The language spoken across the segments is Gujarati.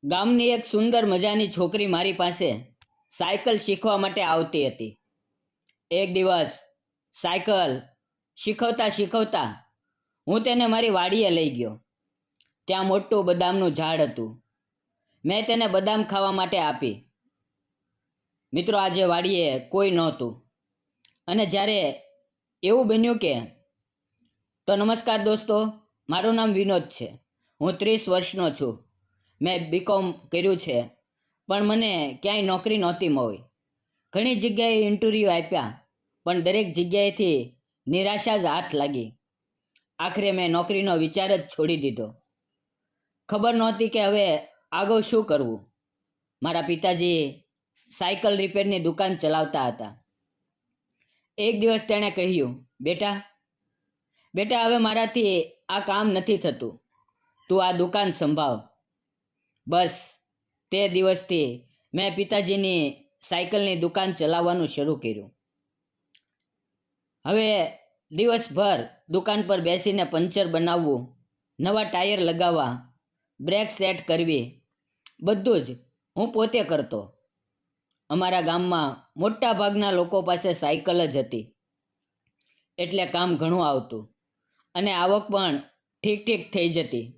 ગામની એક સુંદર મજાની છોકરી મારી પાસે સાયકલ શીખવા માટે આવતી હતી. એક દિવસ સાયકલ શીખવતા શીખવતા હું તેને મારી વાડીએ લઈ ગયો. ત્યાં મોટું બદામનું ઝાડ હતું. મેં તેને બદામ ખાવા માટે આપી. મિત્રો, આજે વાડીએ કોઈ નહોતું. અને જ્યારે એવું બન્યું કે નમસ્કાર દોસ્તો, મારું નામ વિનોદ છે. હું 30 વર્ષનો છું. મેં બીકોમ કર્યું છે, પણ મને ક્યાંય નોકરી નહોતી મળી. ઘણી જગ્યાએ ઇન્ટરવ્યૂ આપ્યા, પણ દરેક જગ્યાએથી નિરાશા જ હાથ લાગી. આખરે મેં નોકરીનો વિચાર જ છોડી દીધો. ખબર નહોતી કે હવે આગળ શું કરવું. મારા પિતાજી સાયકલ રિપેરની દુકાન ચલાવતા હતા. એક દિવસ તેણે કહ્યું, બેટા, હવે મારાથી આ કામ નથી થતું. તું આ દુકાન સંભાળ. બસ તે દિવસથી મેં પિતાજીની સાયકલની દુકાન ચલાવવાનું શરૂ કર્યું. હવે દિવસભર દુકાન પર બેસીને પંચર બનાવવું, નવા ટાયર લગાવવા, બ્રેક સેટ કરવી, બધું જ હું પોતે કરતો. અમારા ગામમાં મોટા ભાગના લોકો પાસે સાયકલ જ હતી, એટલે કામ ઘણું આવતું અને આવક પણ ઠીક થઈ જતી.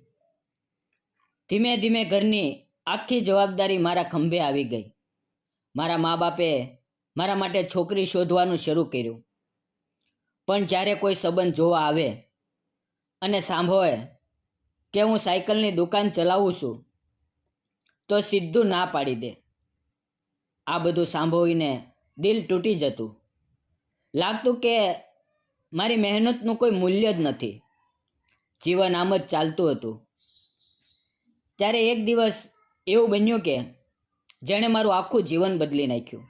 ધીમે ધીમે ઘરની આખી જવાબદારી મારા ખંભે આવી ગઈ. મારા મા બાપે મારા માટે છોકરી શોધવાનું શરૂ કર્યું. પણ જ્યારે કોઈ સંબંધ જોવા આવે અને સાંભળે કે હું સાયકલની દુકાન ચલાવું છું, તો સીધું ના પાડી દે. આ બધું સાંભળીને દિલ તૂટી જતું. લાગતું કે મારી મહેનતનું કોઈ મૂલ્ય જ નથી. જીવન આમ જ ચાલતું હતું. ત્યારે એક દિવસ એવું બન્યું કે જેણે મારું આખું જીવન બદલી નાખ્યું.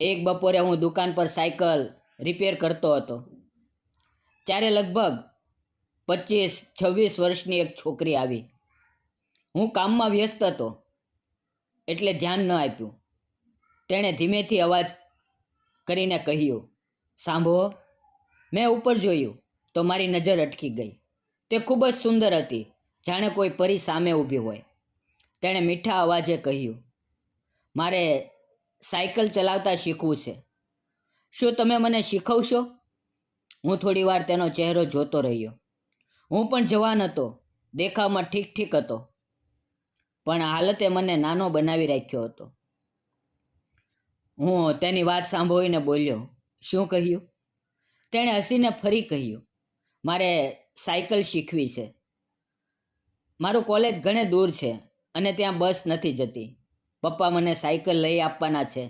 એક બપોરે હું દુકાન પર સાયકલ રિપેર કરતો હતો. ત્યારે લગભગ 25-26 વર્ષની એક છોકરી આવી. હું કામમાં વ્યસ્ત હતો એટલે ધ્યાન ન આપ્યું. તેણે ધીમેથી અવાજ કરીને કહ્યું, સાંભળો. મેં ઉપર જોયું તો મારી નજર અટકી ગઈ. તે ખૂબ જ સુંદર હતી, જાણે કોઈ પરી સામે ઊભી હોય. તેણે મીઠા અવાજે કહ્યું, મારે સાયકલ ચલાવતા શીખવું છે. શું તમે મને શીખવશો? હું થોડી વાર તેનો ચહેરો જોતો રહ્યો. હું પણ જવાન હતો, દેખાવમાં ઠીક હતો, પણ હાલતે મને નાનો બનાવી રાખ્યો હતો. હું તેની વાત સાંભળીને બોલ્યો, શું કહ્યું? તેણે હસીને ફરી કહ્યું, મારે સાયકલ શીખવી છે. મારું કોલેજ ઘણે દૂર છે અને ત્યાં બસ નથી જતી. પપ્પા મને સાયકલ લઈ આપવાના છે,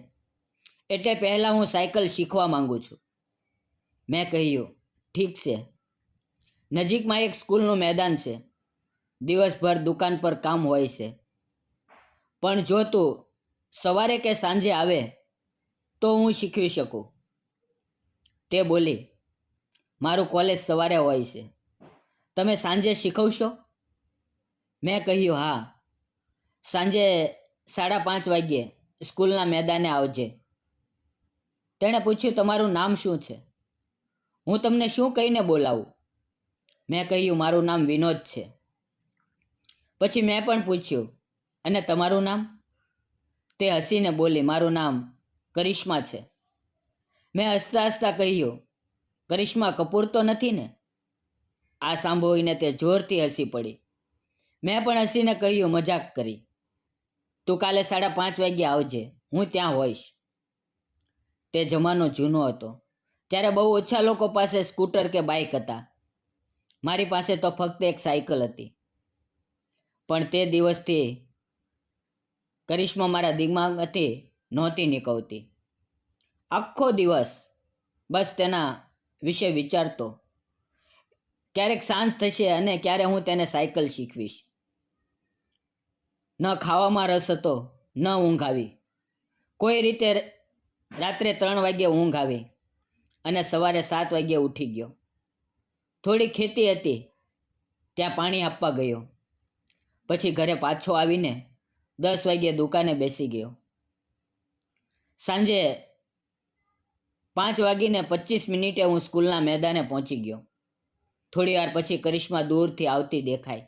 એટલે પહેલાં હું સાયકલ શીખવા માંગુ છું. મેં કહ્યું, ઠીક છે. નજીકમાં એક સ્કૂલનું મેદાન છે. દિવસભર દુકાન પર કામ હોય છે, પણ જો તું સવારે કે સાંજે આવે તો હું શીખવી શકું. તે બોલી, મારું કોલેજ સવારે હોય છે. તમે સાંજે શીખવશો? મેં કહ્યું, હા. સાંજે 5:30 વાગ્યે સ્કૂલના મેદાને આવજે. તેણે પૂછ્યું, તમારું નામ શું છે? હું તમને શું કહીને બોલાવું? મેં કહ્યું, મારું નામ વિનોદ છે. પછી મેં પણ પૂછ્યું, અને તમારું નામ? તે હસીને બોલી, મારું નામ કરિશ્મા છે. મેં હસતા કહ્યું, કરિશ્મા કપૂર તો નથી ને? આ સાંભળીને તે જોરથી હસી પડી. મેં પણ હસીને કહ્યું, મજાક કરી. તું કાલે 5:30 વાગ્યે આવજે, હું ત્યાં હોઈશ. તે જમાનો જૂનો હતો. ત્યારે બહુ ઓછા લોકો પાસે સ્કૂટર કે બાઇક હતા. મારી પાસે તો ફક્ત એક સાયકલ હતી. પણ તે દિવસથી કરિશ્મા મારા દિમાગમાંથી નહોતી નીકળતી. આખો દિવસ બસ તેના વિશે વિચારતો. ક્યારેક સાંજ થશે અને ક્યારે હું તેને સાયકલ શીખવીશ. ન ખાવામાં રસ હતો, ન ઊંઘ આવી. કોઈ રીતે રાત્રે 3 વાગ્યે ઊંઘ આવી અને સવારે 7 વાગ્યે ઉઠી ગયો. થોડી ખેતી હતી, ત્યાં પાણી આપવા ગયો. પછી ઘરે પાછો આવીને 10 વાગ્યે દુકાને બેસી ગયો. સાંજે 5:25 હું સ્કૂલના મેદાને પહોંચી ગયો. થોડી વાર પછી કરિશ્મા દૂરથી આવતી દેખાય.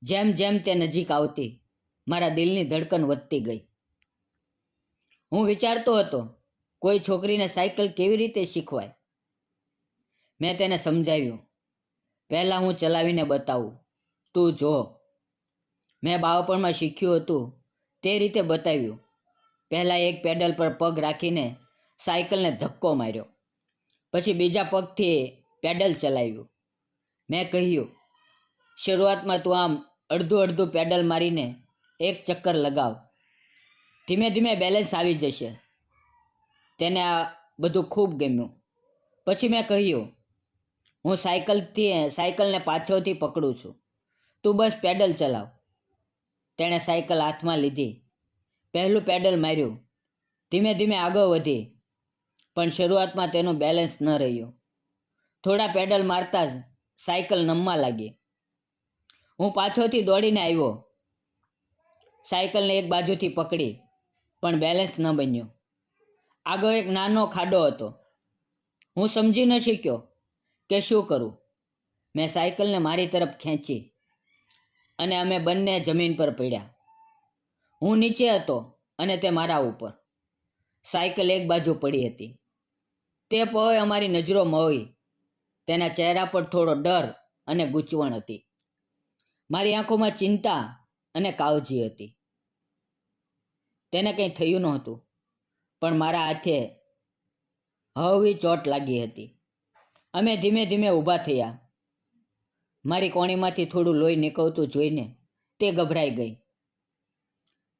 જેમ તે નજીક આવતી મારા દિલની ધડકન વધતી ગઈ. હું વિચારતો હતો, કોઈ છોકરીને સાયકલ કેવી રીતે શીખવાય. મેં તેને સમજાવ્યું, પહેલાં હું ચલાવીને બતાવું, તું જો. મેં બાળપણમાં શીખ્યું હતું તે રીતે બતાવ્યું. પહેલાં એક પેડલ પર પગ રાખીને સાયકલને ધક્કો માર્યો, પછી બીજા પગથી પેડલ ચલાવ્યું. મેં કહ્યું, શરૂઆતમાં તું આમ અડધું અડધું પેડલ મારીને એક ચક્કર લગાવ, ધીમે ધીમે બેલેન્સ આવી જશે. તેને આ બધું ખૂબ ગમ્યું. પછી મેં કહ્યું, હું સાયકલને પાછળથી પકડું છું, તું બસ પેડલ ચલાવ. તેણે સાયકલ હાથમાં લીધી, પહેલું પેડલ માર્યું, ધીમે ધીમે આગળ વધી. પણ શરૂઆતમાં તેનું બેલેન્સ ન રહ્યું. થોડા પેડલ મારતા જ સાયકલ નમવા લાગી. હું પાછળથી દોડીને આવ્યો, સાયકલને એક બાજુથી પકડી, પણ બેલેન્સ ન બન્યો. આગળ એક નાનો ખાડો હતો. હું સમજી ન શક્યો કે શું કરું. મેં સાયકલને મારી તરફ ખેંચી અને અમે બંને જમીન પર પડ્યા. હું નીચે હતો અને તે મારા ઉપર. સાયકલ એક બાજુ પડી હતી. તે પળે અમારી નજરો મળી. તેના ચહેરા પર થોડો ડર અને ગૂંચવણ હતી. મારી આંખોમાં ચિંતા અને કાળજી હતી. તેને કંઈ થયું નહોતું, પણ મારા હાથે હળવી ચોટ લાગી હતી. અમે ધીમે ધીમે ઊભા થયા. મારી કોણીમાંથી થોડું લોહી નીકળતું જોઈને તે ગભરાઈ ગઈ.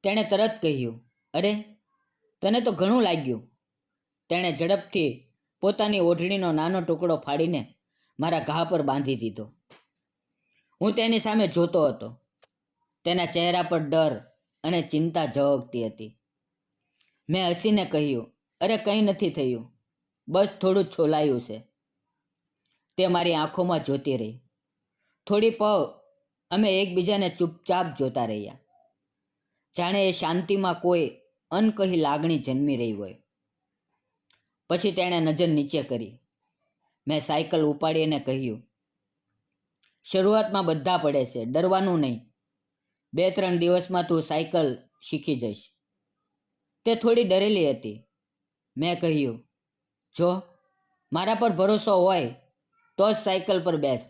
તેણે તરત કહ્યું, અરે, તને તો ઘણું લાગ્યું. તેણે ઝડપથી પોતાની ઓઢણીનો નાનો ટુકડો ફાડીને મારા ઘા પર બાંધી દીધો. હું તેની સામે જોતો હતો. તેના ચહેરા પર ડર અને ચિંતા ઝળકતી હતી. મેં હસીને કહ્યું, અરે, કંઈ નથી થયું, બસ થોડું છોલાયું છે. તે મારી આંખોમાં જોતી રહી. થોડી પળ અમે એકબીજાને ચૂપચાપ જોતા રહ્યા, જાણે એ શાંતિમાં કોઈ અનકહી લાગણી જન્મી રહી હોય. પછી તેણે નજર નીચે કરી. મેં સાયકલ ઉપાડીને કહ્યું, શરૂઆતમાં બધા પડે છે, ડરવાનું નહીં. 2-3 દિવસમાં તું સાયકલ શીખી જઈશ. તે થોડી ડરેલી હતી. મેં કહ્યું, જો મારા પર ભરોસો હોય તો જ સાયકલ પર બેસ,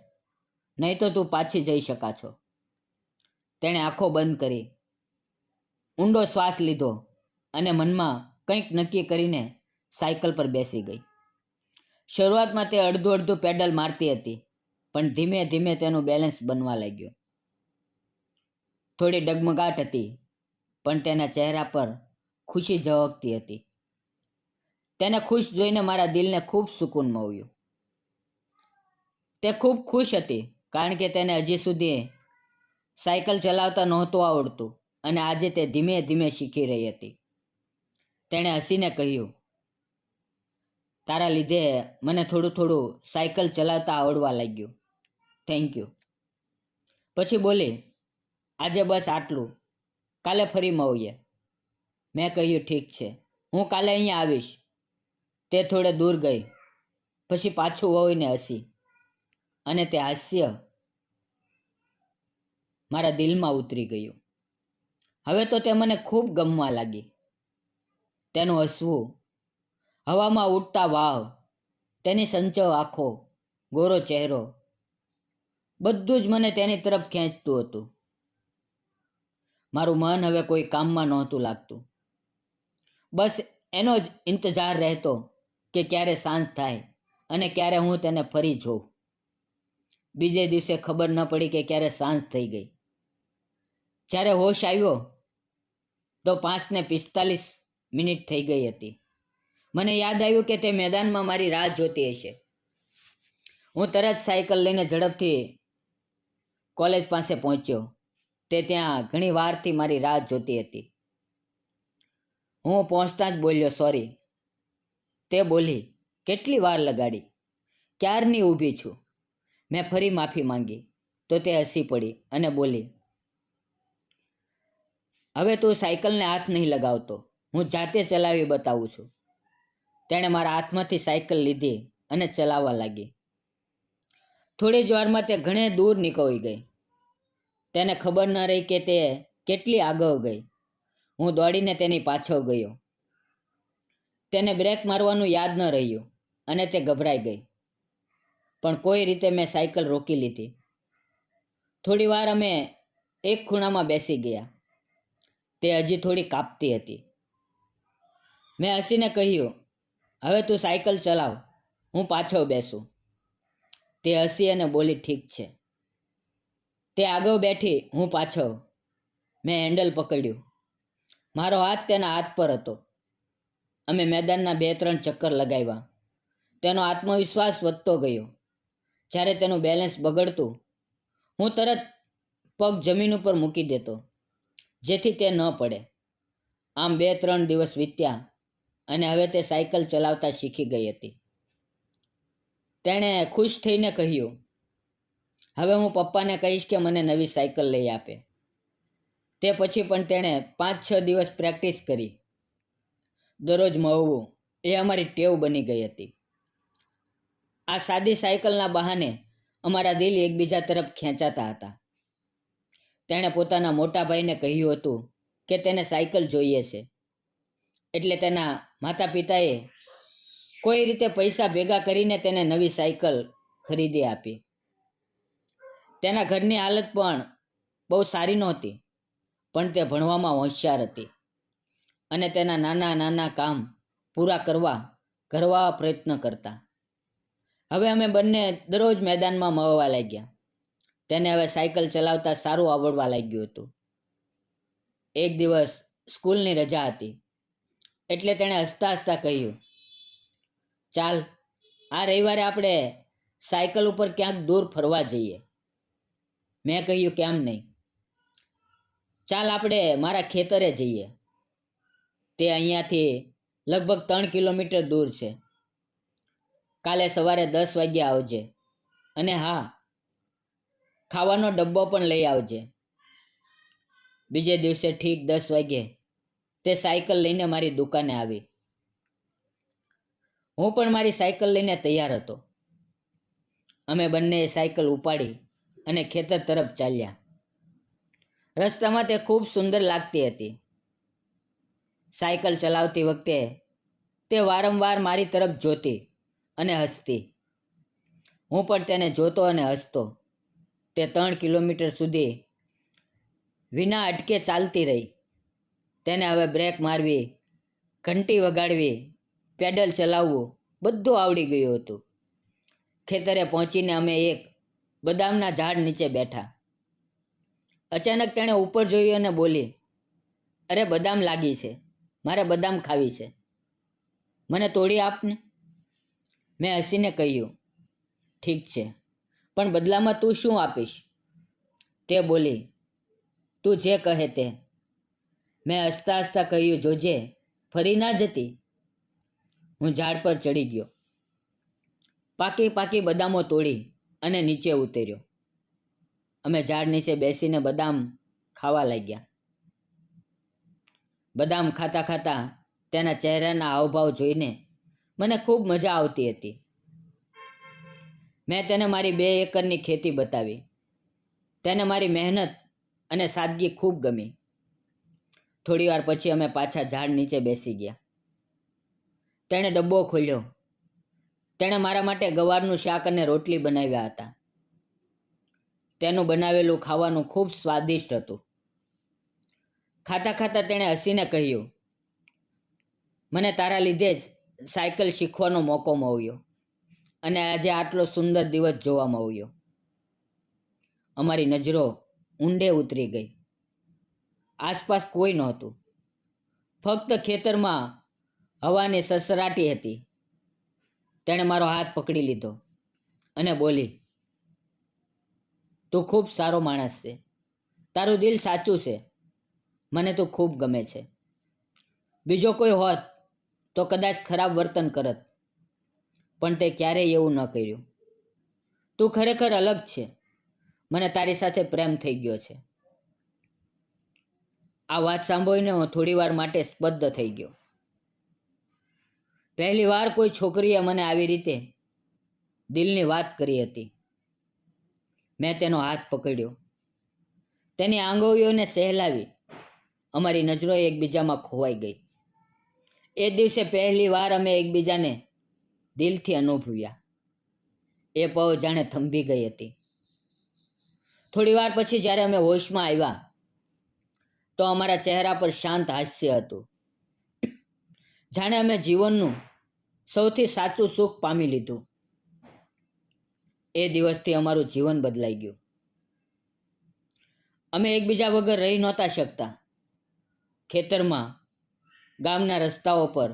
નહીં તો તું પાછી જઈ શકા છો. તેણે આંખો બંધ કરી, ઊંડો શ્વાસ લીધો અને મનમાં કંઈક નક્કી કરીને સાયકલ પર બેસી ગઈ. શરૂઆતમાં તે અડધું અડધું પેડલ મારતી હતી, પણ ધીમે ધીમે તેનું બેલેન્સ બનવા લાગ્યું. થોડી ડગમગાટ હતી, પણ તેના ચહેરા પર ખુશી ઝળકતી હતી. તેને ખુશ જોઈને મારા દિલને ખૂબ સુકૂન મળ્યું. તે ખૂબ ખુશ હતી, કારણ કે તેને હજી સુધી સાયકલ ચલાવતા નહોતું આવડતું અને આજે તે ધીમે ધીમે શીખી રહી હતી. તેણે હસીને કહ્યું, તારા લીધે મને થોડું થોડું સાયકલ ચલાવતા આવડવા લાગ્યું. Thank you. પછી બોલી, આજે બસ આટલું, કાલે ફરી મળીએ. મેં કહ્યું, ઠીક છે, હું કાલે અહીંયા આવીશ. તે થોડે દૂર ગઈ, પછી પાછું વળીને હસી, અને તે હાસ્ય મારા દિલમાં ઉતરી ગયું. હવે તો તે મને ખૂબ ગમવા લાગી. તેનું હસવું, હવામાં ઉડતા વાવ, તેની સંચળ આંખો, ગોરો ચહેરો, બધું જ મને તેની તરફ ખેંચતું હતું. મારું મન હવે કોઈ કામમાં નહોતું લાગતું. બસ એનો જ ઇંતજાર રહેતો કે ક્યારે સાંજ થાય અને ક્યારે હું તેને ફરી જોઉં. બીજે દિવસે ખબર ન પડી કે ક્યારે સાંજ થઈ ગઈ. જ્યારે હોશ આવ્યો તો 5:45 થઈ ગઈ હતી. મને યાદ આવ્યું કે તે મેદાનમાં મારી રાહ જોતી હશે. હું તરત સાયકલ લઈને ઝડપથી કોલેજ પાસે પહોંચ્યો. તે ત્યાં ઘણી વારથી મારી રાહ જોતી હતી. હું પહોંચતા જ બોલ્યો, સોરી. તે બોલી, કેટલી વાર લગાડી, ક્યારની ઊભી છું. મેં ફરી માફી માંગી તો તે હસી પડી અને બોલી, હવે તું સાયકલને હાથ નહીં લગાવતો, હું જાતે ચલાવી બતાવું છું. તેણે મારા હાથમાંથી સાયકલ લીધી અને ચલાવવા લાગી. થોડી જ વારમાં તે ઘણે દૂર નીકળી ગઈ. તેને ખબર ન રહી કે તે કેટલી આગળ ગઈ. હું દોડીને તેની પાછળ ગયો. તેને બ્રેક મારવાનું યાદ ન રહ્યું અને તે ગભરાઈ ગઈ. પણ કોઈ રીતે મેં સાયકલ રોકી લીધી. થોડી વાર અમે એક ખૂણામાં બેસી ગયા. તે હજી થોડી કાપતી હતી. મેં હસીને કહ્યું, હવે તું સાયકલ ચલાવ, હું પાછળ બેસું. તે હસી અને બોલી, ઠીક છે. તે આગળ બેઠી, હું પાછળ. મેં હેન્ડલ પકડ્યું. મારો હાથ તેના હાથ પર હતો. અમે મેદાનના 2-3 ચક્કર લગાવ્યા. તેનો આત્મવિશ્વાસ વધતો ગયો. જ્યારે તેનું બેલેન્સ બગડતું, હું તરત પગ જમીન ઉપર મૂકી દેતો, જેથી તે ન પડે. આમ 2-3 દિવસ વીત્યા અને હવે તે સાયકલ ચલાવતા શીખી ગઈ હતી. તેણે ખુશ થઈને કહ્યું, હવે હું પપ્પાને કહીશ કે મને નવી સાયકલ લઈ આપે. તે પછી પણ તેણે 5-6 દિવસ પ્રેક્ટિસ કરી. દરરોજ મળવું એ અમારી ટેવ બની ગઈ હતી. આ સાદી સાયકલના બહાને અમારા દિલ એકબીજા તરફ ખેંચાતા હતા. તેણે પોતાના મોટા ભાઈને કહ્યું હતું કે તેને સાયકલ જોઈએ છે. એટલે તેના માતા પિતાએ કોઈ રીતે પૈસા ભેગા કરીને તેને નવી સાયકલ ખરીદી આપી. તેના ઘરની હાલત પણ બહુ સારી નહોતી, પણ તે ભણવામાં હોશિયાર હતી અને તેના નાના નાના કામ પૂરા કરવા પ્રયત્ન કરતા. હવે અમે બંને દરરોજ મેદાનમાં મળવા લાગ્યા. તેને હવે સાયકલ ચલાવતા સારું આવડવા લાગ્યું હતું. એક દિવસ સ્કૂલની રજા હતી, એટલે તેણે હસતા હસતા કહ્યું, ચાલ આ રવિવારે આપણે સાયકલ ઉપર ક્યાંક દૂર ફરવા જઈએ. મેં કહ્યું, કેમ નહીં? ચાલ આપણે મારા ખેતરે જઈએ. તે અહીંયાથી લગભગ 3 કિલોમીટર દૂર છે. કાલે સવારે 10 વાગ્યે આવજે. અને હા, ખાવાનો ડબ્બો પણ લઈ આવજે. બીજે દિવસે ઠીક 10 વાગ્યે તે સાયકલ લઈને મારી દુકાને આવી. હું પણ મારી સાયકલ લઈને તૈયાર હતો. અમે બંનેએ સાયકલ ઉપાડી અને ખેતર તરફ ચાલ્યા. રસ્તામાં તે ખૂબ સુંદર લાગતી હતી. સાયકલ ચલાવતી વખતે તે વારંવાર મારી તરફ જોતી અને હસતી. હું પણ તેને જોતો અને હસતો. તે 3 કિલોમીટર સુધી વિના અટકે ચાલતી રહી. તેને હવે બ્રેક મારવી, ઘંટી વગાડવી, પેડલ ચલાવવું બધું આવડી ગયું હતું. ખેતરે પહોંચીને અમે એક બદામના ઝાડ નીચે બેઠા. અચાનક તેણે ઉપર જોયું અને બોલી, અરે બદામ લાગી છે, મારે બદામ ખાવી છે, મને તોડી આપને. મેં હસીને કહ્યું, ઠીક છે, પણ બદલામાં તું શું આપીશ? તે બોલી, તું જે કહે તે. મેં હસતા હસતા કહ્યું, જોજે ફરી ના જતી. હું ઝાડ પર ચડી ગયો. પાકી બદામો તોડી અને નીચે ઉતર્યો. અમે ઝાડ નીચે બેસીને બદામ ખાવા લાગ્યા. બદામ ખાતા ખાતા તેના ચહેરાના હાવભાવ જોઈને મને ખૂબ મજા આવતી હતી. મેં તેને મારી 2 એકરની ખેતી બતાવી. તેને મારી મહેનત અને સાદગી ખૂબ ગમી. થોડી વાર પછી અમે પાછા ઝાડ નીચે બેસી ગયા. તેણે ડબ્બો ખોલ્યો. તેણે મારા માટે ગવારનું શાક અને રોટલી બનાવ્યા હતા. તેનું બનાવેલું ખાવાનું ખૂબ સ્વાદિષ્ટ હતું. ખાતા ખાતા તેણે હસીને કહ્યું, મને તારા લીધે જ સાયકલ શીખવાનો મોકો મળ્યો અને આજે આટલો સુંદર દિવસ જોવા મળ્યો. અમારી નજરો ઊંડે ઉતરી ગઈ. આસપાસ કોઈ નહોતું. ફક્ત ખેતરમાં હવાની સસરાટી હતી. તેણે મારો હાથ પકડી લીધો અને બોલી, તું ખૂબ સારો માણસ છે. તારું દિલ સાચું છે. મને તું ખૂબ ગમે છે. બીજો કોઈ હોત તો કદાચ ખરાબ વર્તન કરત, પણ તે ક્યારેય એવું ન કર્યું. તું ખરેખર અલગ છે. મને તારી સાથે પ્રેમ થઈ ગયો છે. આ વાત સાંભળીને હું થોડી વાર માટે સ્તબ્ધ થઈ ગયો. પહેલી વાર કોઈ છોકરીએ મને આવી રીતે દિલની વાત કરી હતી. મેં તેનો હાથ પકડ્યો, તેની આંગળીઓને સહેલાવી અમારી નજરો એકબીજામાં ખોવાઈ ગઈ. એ દિવસે પહેલી વાર અમે એકબીજાને દિલથી અનુભવ્યા. એ પળ જાણે થંભી ગઈ હતી. થોડી વાર પછી જ્યારે અમે હોશમાં આવ્યા તો અમારા ચહેરા પર શાંત હાસ્ય હતું. જાણે અમે જીવનનું સૌથી સાચું સુખ પામી લીધું. એ દિવસથી અમારું જીવન બદલાઈ ગયું. અમે એકબીજા વગર રહી નહોતા શકતા. ખેતરમાં, ગામના રસ્તાઓ પર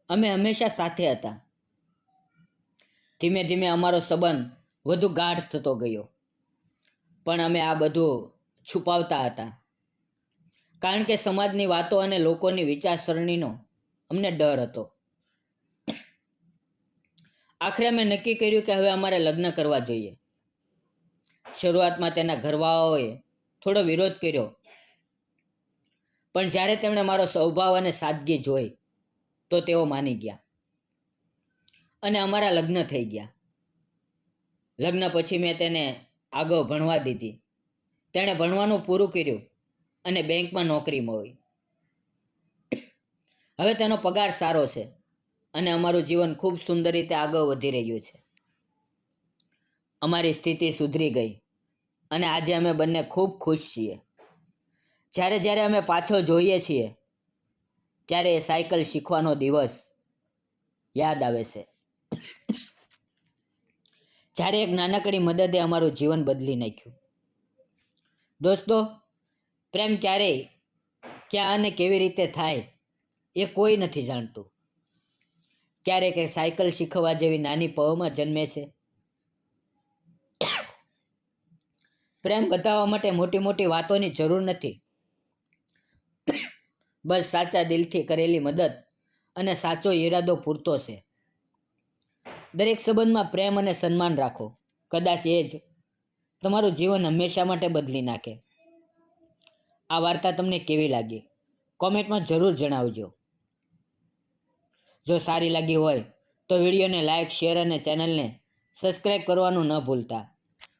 અમે હંમેશા સાથે હતા. ધીમે ધીમે અમારો સંબંધ વધુ ગાઢ થતો ગયો. પણ અમે આ બધું છુપાવતા હતા, કારણ કે સમાજની વાતો અને લોકોની વિચારસરણીનો અમને ડર હતો. આખરે અમે નક્કી કર્યું કે હવે અમારે લગ્ન કરવા જોઈએ. શરૂઆતમાં તેના ઘરવાળાઓએ થોડો વિરોધ કર્યો, પણ જ્યારે તેમણે મારો સ્વભાવ અને સાદગી જોઈ તો તેઓ માની ગયા અને અમારા લગ્ન થઈ ગયા. લગ્ન પછી મેં તેને આગળ ભણવા દીધી. તેણે ભણવાનું પૂરું કર્યું અને બેંકમાં નોકરી મળી. હવે તેનો પગાર સારો છે અને અમારું જીવન ખૂબ સુંદર રીતે આગળ વધી રહ્યું છે. અમારી સ્થિતિ સુધરી ગઈ અને આજે અમે બંને ખૂબ ખુશ છીએ. જ્યારે જ્યારે અમે પાછો જોઈએ છીએ ત્યારે એ સાયકલ શીખવાનો દિવસ યાદ આવે છે. જ્યારે એક નાનકડી મદદે અમારું જીવન બદલી નાખ્યું. દોસ્તો, પ્રેમ ક્યારેય, ક્યાં અને કેવી રીતે થાય એ કોઈ નથી જાણતું. ક્યારેક એ સાયકલ શીખવવા જેવી નાની પળોમાં જન્મે છે. પ્રેમ બતાવવા માટે મોટી મોટી વાતોની જરૂર નથી. બસ સાચા દિલથી કરેલી મદદ અને સાચો ઈરાદો પૂરતો છે. દરેક સંબંધમાં પ્રેમ અને સન્માન રાખો. કદાચ એ જ તમારું જીવન હંમેશા માટે બદલી નાખે. આ વાર્તા તમને કેવી લાગી? કોમેન્ટમાં જરૂર જણાવજો. જો સારી લાગી હોય તો વિડીયોને લાઇક, શેર અને ચેનલને સબસ્ક્રાઈબ કરવાનું ન ભૂલતા.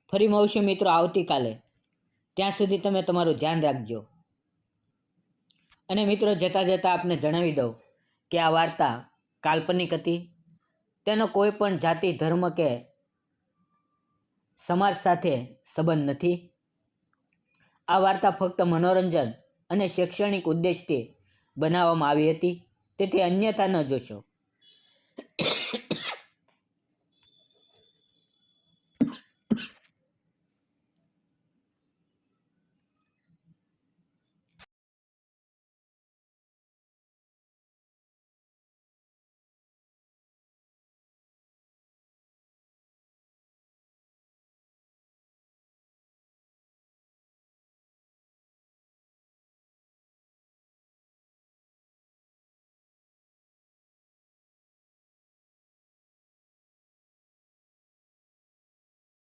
ફરી મળશું મિત્રો આવતીકાલે. ત્યાં સુધી તમે તમારું ધ્યાન રાખજો. અને મિત્રો, જતાં જતાં આપને જણાવી દઉં કે આ વાર્તા કાલ્પનિક હતી. તેનો કોઈ પણ જાતિ, ધર્મ કે સમાજ સાથે સંબંધ નથી. આ વાર્તા ફક્ત મનોરંજન અને શૈક્ષણિક ઉદ્દેશથી બનાવવામાં આવી હતી, તેથી અન્યથા ન જોશો.